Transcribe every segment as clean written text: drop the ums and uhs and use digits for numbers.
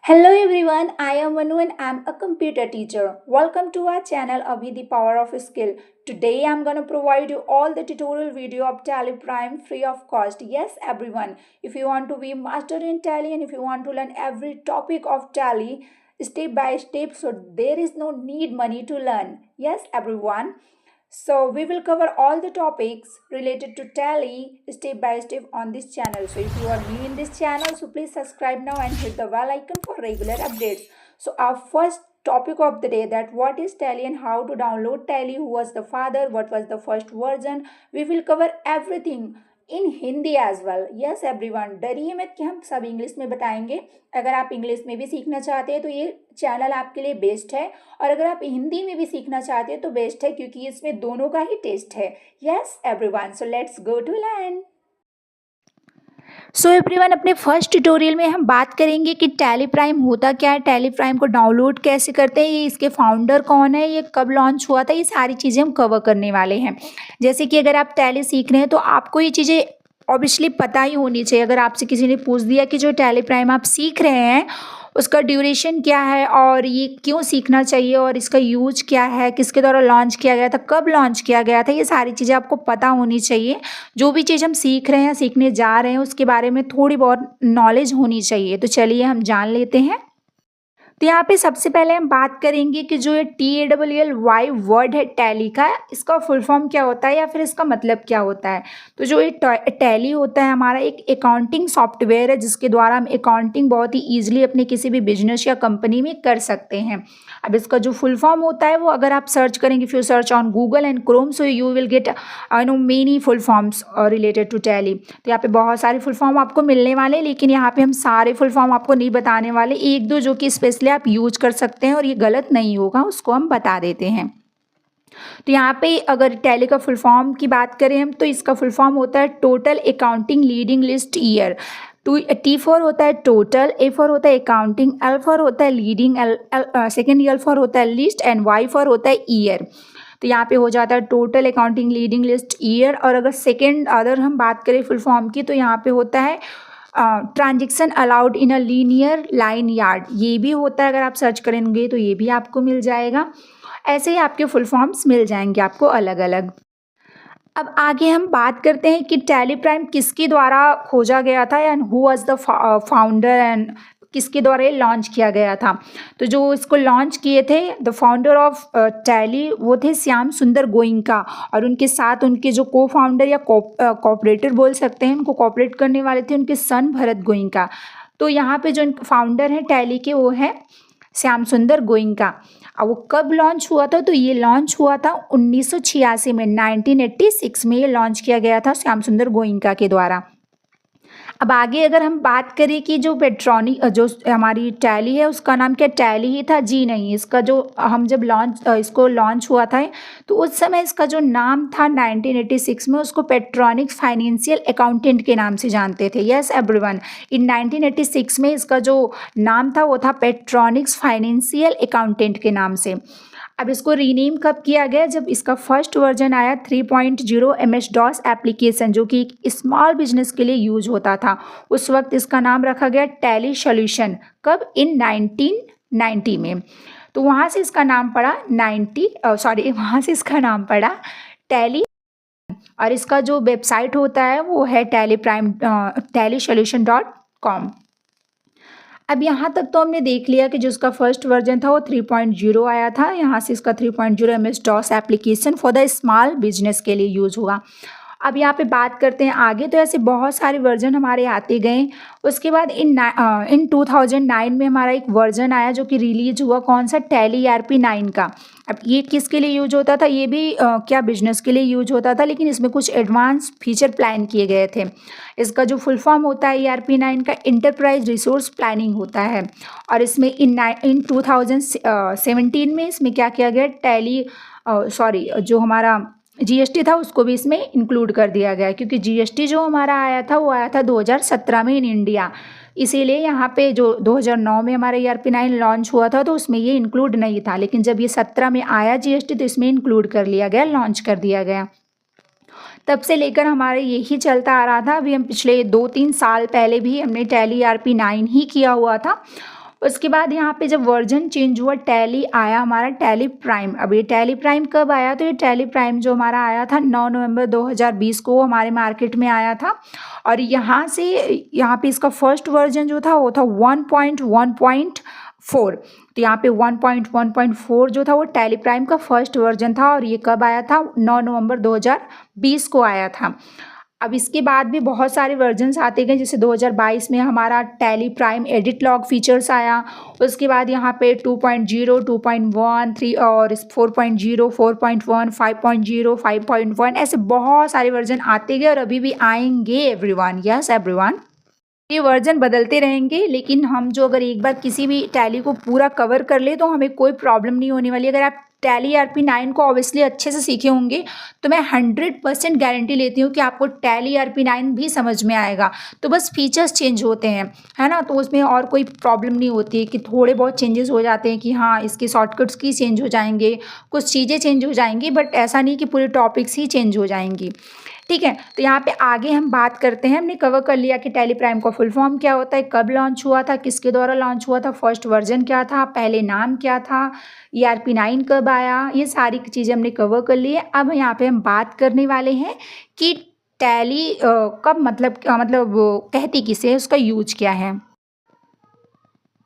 Hello everyone, I am Manu and I'm a computer teacher. Welcome to our channel Abhi the Power of Skill. Today I'm going to provide you all the tutorial video of Tally Prime free of cost. Yes everyone, if you want to be master in Tally and if you want to learn every topic of Tally step by step, so there is no need money to learn. Yes everyone. So we will cover all the topics related to Tally step by step on this channel. So if you are new in this channel, so please subscribe now and hit the bell icon for regular updates. So our first topic of the day, that what is Tally and how to download Tally, who was the father, what was the first version. We will cover everything in Hindi as well. Yes everyone, डरिए मत कि हम सब English में बताएंगे. अगर आप English में भी सीखना चाहते हैं तो ये चैनल आपके लिए बेस्ट है, और अगर आप हिंदी में भी सीखना चाहते हैं तो बेस्ट है, क्योंकि इसमें दोनों का ही टेस्ट है. Yes everyone, so let's go to learn. So everyone, अपने फर्स्ट ट्यूटोरियल में हम बात करेंगे कि टैली प्राइम होता क्या है, टैली प्राइम को डाउनलोड कैसे करते हैं, ये इसके फाउंडर कौन है, ये कब लॉन्च हुआ था, ये सारी चीज़ें हम कवर करने वाले हैं. जैसे कि अगर आप टैली सीख रहे हैं तो आपको ये चीज़ें ऑब्वियसली पता ही होनी चाहिए. अगर आपसे किसी ने पूछ दिया कि जो टैली प्राइम आप सीख रहे हैं उसका ड्यूरेशन क्या है और ये क्यों सीखना चाहिए और इसका यूज क्या है, किसके द्वारा लॉन्च किया गया था, कब लॉन्च किया गया था, ये सारी चीज़ें आपको पता होनी चाहिए. जो भी चीज़ हम सीख रहे हैं, सीखने जा रहे हैं, उसके बारे में थोड़ी बहुत नॉलेज होनी चाहिए. तो चलिए हम जान लेते हैं. तो यहाँ पे सबसे पहले हम बात करेंगे कि जो ये TALLY वर्ड है टैली का, इसका फुल फॉर्म क्या होता है या फिर इसका मतलब क्या होता है. तो जो ये टैली होता है हमारा एक अकाउंटिंग सॉफ्टवेयर है जिसके द्वारा हम अकाउंटिंग बहुत ही ईजिली अपने किसी भी बिजनेस या कंपनी में कर सकते हैं. अब इसका जो फुल फॉर्म होता है वो अगर आप सर्च करेंगे, if you search on Google and Chrome, so you will get many full forms related to Tally. तो यहाँ पे बहुत सारे फुल फॉर्म आपको मिलने वाले हैं, लेकिन यहाँ पे हम सारे फुल फॉर्म आपको नहीं बताने वाले. एक दो जो कि स्पेशली आप यूज कर सकते हैं और ये गलत नहीं होगा उसको हम बता देते हैं. तो यहाँ पे अगर टैली का फुल फॉर्म की बात करें हम, तो इसका फुल फॉर्म होता है total accounting leading list year. T4 होता है टोटल, A4 होता है अकाउंटिंग, L4 होता है लीडिंग, सेकेंड L4 होता है लिस्ट एंड Y4 होता है ईयर. तो यहाँ पे हो जाता है total accounting leading list year. और अगर सेकेंड अदर हम बात करें फुल फॉर्म की, तो यहाँ पे होता है transaction allowed in a linear line yard. ये भी होता है, अगर आप सर्च करेंगे तो ये भी आपको मिल जाएगा. ऐसे ही आपके फुल फॉर्म्स मिल जाएंगे आपको अलग अलग. अब आगे हम बात करते हैं कि टैली प्राइम किसके द्वारा खोजा गया था and who was the founder and किसके द्वारा ये लॉन्च किया गया था. तो जो इसको लॉन्च किए थे, द फाउंडर ऑफ टैली, वो थे श्याम सुंदर गोइंका, और उनके साथ उनके जो को फाउंडर या कॉपरेटर बोल सकते हैं, उनको कॉपरेट करने वाले थे उनके सन भरत गोइंका. तो यहाँ पे जो फाउंडर हैं टैली के वो हैं श्याम सुंदर गोइंका. अब वो कब लॉन्च हुआ था, तो ये लॉन्च हुआ था 1986 में, 1986 में ये लॉन्च किया गया था श्याम सुंदर गोइंका के द्वारा. अब आगे अगर हम बात करें कि जो पेट्रॉनिक जो हमारी टैली है उसका नाम क्या टैली ही था, जी नहीं. इसका जो हम जब इसको लॉन्च हुआ था तो उस समय इसका जो नाम था 1986 में, उसको पेट्रॉनिक फाइनेंशियल अकाउंटेंट के नाम से जानते थे. यस एवरीवन, इन 1986 में इसका जो नाम था वो था पेट्रॉनिक्स फाइनेंशियल अकाउंटेंट के नाम से. अब इसको रीनेम कब किया गया, जब इसका फर्स्ट वर्जन आया 3.0 MS-DOS एप्लीकेशन, जो कि एक स्मॉल बिजनेस के लिए यूज होता था. उस वक्त इसका नाम रखा गया टैली सॉल्यूशन. कब, इन 1990 में. तो वहाँ से इसका नाम पड़ा वहाँ से इसका नाम पड़ा टैली. और इसका जो वेबसाइट होता है वो है tallysolution.com. अब यहाँ तक तो हमने देख लिया कि जो इसका फर्स्ट वर्जन था वो 3.0 आया था. यहाँ से इसका 3.0 MS-DOS application for the small business के लिए यूज़ हुआ. अब यहाँ पे बात करते हैं आगे. तो ऐसे बहुत सारे वर्जन हमारे आते गए. उसके बाद इन 2009 में हमारा एक वर्जन आया जो कि रिलीज हुआ, कौन सा, टैली ERP 9 का. अब ये किसके लिए यूज होता था, ये भी क्या बिजनेस के लिए यूज होता था, लेकिन इसमें कुछ एडवांस फीचर प्लान किए गए थे. इसका जो फुल फॉर्म होता है ERP 9 का इंटरप्राइज रिसोर्स प्लानिंग होता है. और इसमें इन 2017 में इसमें क्या किया गया, जो हमारा GST था उसको भी इसमें इंक्लूड कर दिया गया, क्योंकि GST जो हमारा आया था वो आया था 2017 में इन इंडिया. इसीलिए यहाँ पे जो 2009 में हमारा ERP 9 लॉन्च हुआ था तो उसमें ये इंक्लूड नहीं था, लेकिन जब ये 17 में आया GST तो इसमें इंक्लूड कर लिया गया, लॉन्च कर दिया गया. तब से लेकर हमारे यही चलता आ रहा था. अभी हम पिछले 2-3 साल पहले भी हमने टैली ERP 9 ही किया हुआ था. उसके बाद यहाँ पे जब वर्जन चेंज हुआ, टैली आया हमारा टैली प्राइम। अब ये टैली प्राइम कब आया? तो ये टैली प्राइम जो हमारा आया था 9 नवंबर 2020 को हमारे मार्केट में आया था। और यहाँ से यहाँ पे इसका फर्स्ट वर्जन जो था वो था 1.1.4। तो यहाँ पे 1.1.4 जो था वो टैली प्राइम का फर्स्ट वर्जन था और ये कब आया था? 9 नवंबर 2020 को आया था। अब इसके बाद भी बहुत सारे वर्जन्स आते गए, जैसे 2022 में हमारा tally prime edit log features आया। उसके बाद यहाँ पे 2.0, 2.1, 3 और 4.0, 4.1, 5.0, 5.1 ऐसे बहुत सारे वर्जन आते गए और अभी भी आएंगे एवरीवन। यस एवरीवन, ये वर्जन बदलते रहेंगे, लेकिन हम जो अगर एक बार किसी भी टैली को पूरा कवर कर ले तो हमें कोई प्रॉब्लम नहीं होने वाली। अगर आप टैली ERP9 को ऑब्वियसली अच्छे से सीखे होंगे तो मैं 100% गारंटी लेती हूँ कि आपको टैली ERP9 भी समझ में आएगा। तो बस फीचर्स चेंज होते हैं, है ना, तो उसमें और कोई प्रॉब्लम नहीं होती है कि थोड़े बहुत चेंजेस हो जाते हैं कि हाँ इसके शॉर्टकट्स की चेंज हो जाएंगे, कुछ चीज़ें चेंज हो जाएंगी, बट ऐसा नहीं कि पूरे टॉपिक्स ही चेंज हो जाएंगी। ठीक है, तो यहाँ पे आगे हम बात करते हैं। हमने कवर कर लिया कि टैली प्राइम का फुल फॉर्म क्या होता है, कब लॉन्च हुआ था, किसके द्वारा लॉन्च हुआ था, फर्स्ट वर्जन क्या था, पहले नाम क्या था, ERP9 कब आया, ये सारी चीज़ें हमने कवर कर ली है। अब यहाँ पे हम बात करने वाले हैं कि टैली कब मतलब कहती किसे है, उसका यूज क्या है।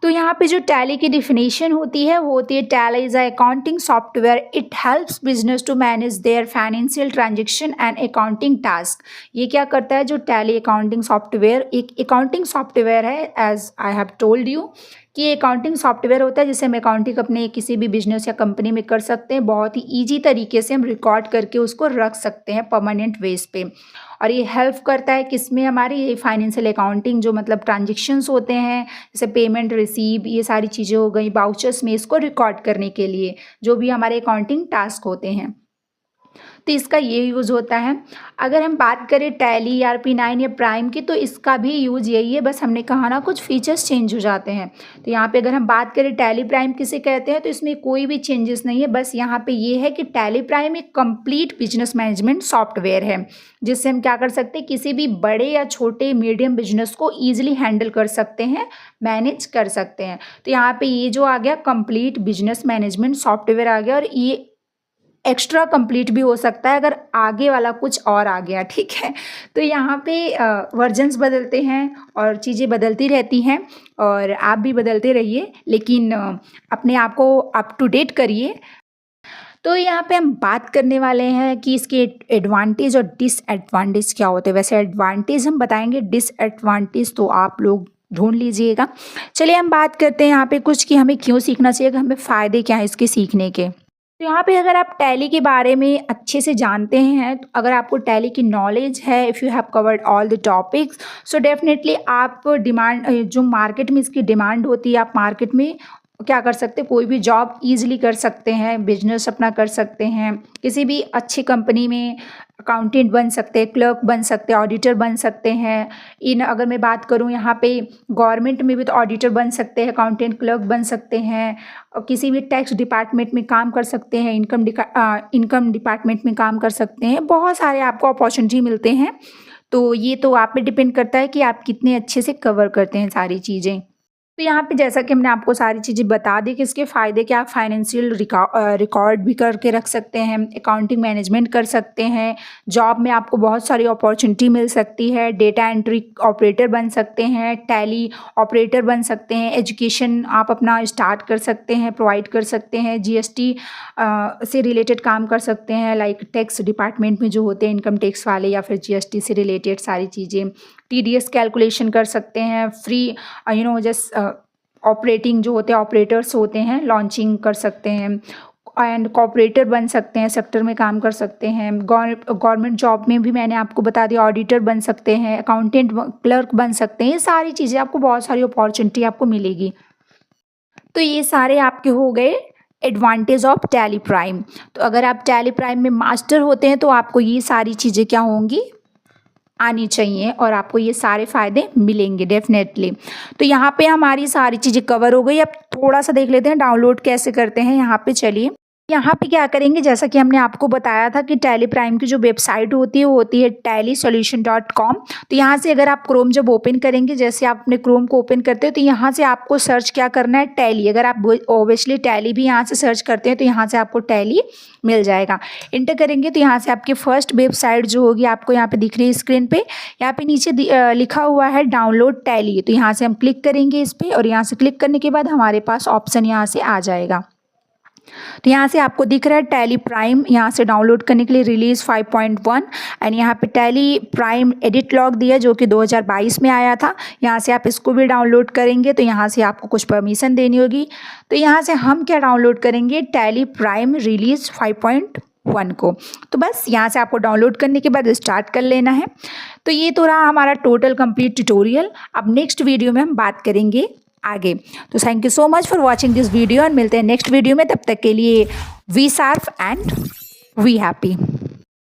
तो यहाँ पे जो टैली की डिफिनेशन होती है वो होती है Tally is a accounting software, it helps business to manage their financial transaction and accounting task. ये क्या करता है जो टैली अकाउंटिंग सॉफ्टवेयर, एक अकाउंटिंग सॉफ्टवेयर है, as I have told you कि ये अकाउंटिंग सॉफ्टवेयर होता है जिसे हम अकाउंटिंग अपने किसी भी बिजनेस या कंपनी में कर सकते हैं। बहुत ही ईजी तरीके से हम रिकॉर्ड करके उसको रख सकते हैं परमानेंट बेस पे। और ये हेल्प करता है किसमें, हमारी ये फाइनेंशियल अकाउंटिंग जो मतलब ट्रांजेक्शन्स होते हैं, जैसे पेमेंट रिसीव, ये सारी चीज़ें हो गई, बाउचर्स में इसको रिकॉर्ड करने के लिए जो भी हमारे अकाउंटिंग टास्क होते हैं, तो इसका ये यूज़ होता है। अगर हम बात करें टैली ERP9 या प्राइम की, तो इसका भी यूज़ यही है, बस हमने कहा ना कुछ फीचर्स चेंज हो जाते हैं। तो यहाँ पे अगर हम बात करें टैली प्राइम किसे कहते हैं, तो इसमें कोई भी चेंजेस नहीं है, बस यहाँ पे ये है कि टैली प्राइम एक कंप्लीट बिजनेस मैनेजमेंट सॉफ्टवेयर है जिससे हम क्या कर सकते हैं, किसी भी बड़े या छोटे मीडियम बिजनेस को ईजिली हैंडल कर सकते हैं, मैनेज कर सकते हैं। तो यहाँ पे ये जो आ गया कंप्लीट बिजनेस मैनेजमेंट सॉफ्टवेयर आ गया, और ये एक्स्ट्रा कंप्लीट भी हो सकता है अगर आगे वाला कुछ और आ गया। ठीक है, तो यहाँ पे वर्जन्स बदलते हैं और चीज़ें बदलती रहती हैं, और आप भी बदलते रहिए, लेकिन अपने आप को अप टू डेट करिए। तो यहाँ पे हम बात करने वाले हैं कि इसके एडवांटेज और डिसएडवांटेज क्या होते हैं। वैसे एडवांटेज हम बताएंगे, डिसएडवांटेज तो आप लोग ढूंढ लीजिएगा। चलिए हम बात करते हैं यहाँ पे कुछ कि हमें क्यों सीखना चाहिए, हमें फ़ायदे क्या हैं इसके सीखने के। तो यहाँ पे अगर आप टैली के बारे में अच्छे से जानते हैं, तो अगर आपको टैली की नॉलेज है, if you have covered all the topics, so definitely आप डिमांड जो मार्केट में इसकी डिमांड होती है, आप मार्केट में क्या कर सकते हैं, कोई भी जॉब ईजिली कर सकते हैं, बिजनेस अपना कर सकते हैं, किसी भी अच्छी कंपनी में अकाउंटेंट बन सकते हैं, क्लर्क बन सकते हैं, ऑडिटर बन सकते हैं। अगर मैं बात करूं यहाँ पे गवर्नमेंट में भी, तो ऑडिटर बन सकते हैं, अकाउंटेंट, क्लर्क बन सकते हैं, और किसी भी टैक्स डिपार्टमेंट में काम कर सकते हैं, इनकम डिपार्टमेंट में काम कर सकते हैं। बहुत सारे आपको अपॉर्चुनिटी मिलते हैं। तो ये तो आप पे डिपेंड करता है कि आप कितने अच्छे से कवर करते हैं सारी चीज़ें। तो यहाँ पे जैसा कि हमने आपको सारी चीज़ें बता दी कि इसके फ़ायदे क्या, फाइनेंशियल रिकॉर्ड भी करके रख सकते हैं, अकाउंटिंग मैनेजमेंट कर सकते हैं, जॉब में आपको बहुत सारी अपॉर्चुनिटी मिल सकती है, डेटा एंट्री ऑपरेटर बन सकते हैं, टैली ऑपरेटर बन सकते हैं, एजुकेशन आप अपना स्टार्ट कर सकते हैं, प्रोवाइड कर सकते हैं, GST से रिलेटेड काम कर सकते हैं, लाइक टैक्स डिपार्टमेंट में जो होते हैं इनकम टैक्स वाले, या फिर GST से रिलेटेड सारी चीज़ें, TDS कैलकुलेशन कर सकते हैं, फ्री जस्ट ऑपरेटिंग जो होते हैं ऑपरेटर्स होते हैं, लॉन्चिंग कर सकते हैं, एंड कॉपरेटर बन सकते हैं, सेक्टर में काम कर सकते हैं। गवर्नमेंट जॉब में भी मैंने आपको बता दिया, ऑडिटर बन सकते हैं, अकाउंटेंट क्लर्क बन सकते हैं। ये सारी चीज़ें आपको, बहुत सारी अपॉर्चुनिटी आपको मिलेगी। तो ये सारे आपके हो गए एडवांटेज ऑफ टैली प्राइम। तो अगर आप टैली प्राइम में मास्टर होते हैं तो आपको ये सारी चीज़ें क्या होंगी, आनी चाहिए, और आपको ये सारे फ़ायदे मिलेंगे डेफिनेटली। तो यहाँ पे हमारी सारी चीज़ें कवर हो गई। अब थोड़ा सा देख लेते हैं डाउनलोड कैसे करते हैं। यहाँ पे चलिए, यहाँ पे क्या करेंगे, जैसा कि हमने आपको बताया था कि टैली प्राइम की जो वेबसाइट होती है वो होती है tallysolution.com। तो यहाँ से अगर आप क्रोम जब ओपन करेंगे, जैसे आप अपने क्रोम को ओपन करते हो तो यहाँ से आपको सर्च क्या करना है, टैली। अगर आप ऑब्वियसली टैली भी यहाँ से सर्च करते हैं तो यहाँ से आपको टैली मिल जाएगा। इंटर करेंगे तो यहाँ से आपकी फर्स्ट वेबसाइट जो होगी आपको यहाँ पे दिख रही है स्क्रीन पे, यहाँ पे नीचे लिखा हुआ है डाउनलोड टैली। तो यहाँ से हम क्लिक करेंगे इस पर और यहाँ से क्लिक करने के बाद हमारे पास ऑप्शन यहाँ से आ जाएगा। तो यहाँ से आपको दिख रहा है टैली प्राइम, यहाँ से डाउनलोड करने के लिए रिलीज 5.1 एंड यहाँ पे टैली प्राइम एडिट लॉग दिया जो कि 2022 में आया था। यहाँ से आप इसको भी डाउनलोड करेंगे तो यहाँ से आपको कुछ परमिशन देनी होगी। तो यहाँ से हम क्या डाउनलोड करेंगे, टैली प्राइम रिलीज 5.1 को। तो बस यहाँ से आपको डाउनलोड करने के बाद स्टार्ट कर लेना है। तो ये तो रहा हमारा टोटल कंप्लीट ट्यूटोरियल। अब नेक्स्ट वीडियो में हम बात करेंगे आगे। तो thank you so much for watching this video और मिलते हैं नेक्स्ट वीडियो में। तब तक के लिए we sharp and we happy.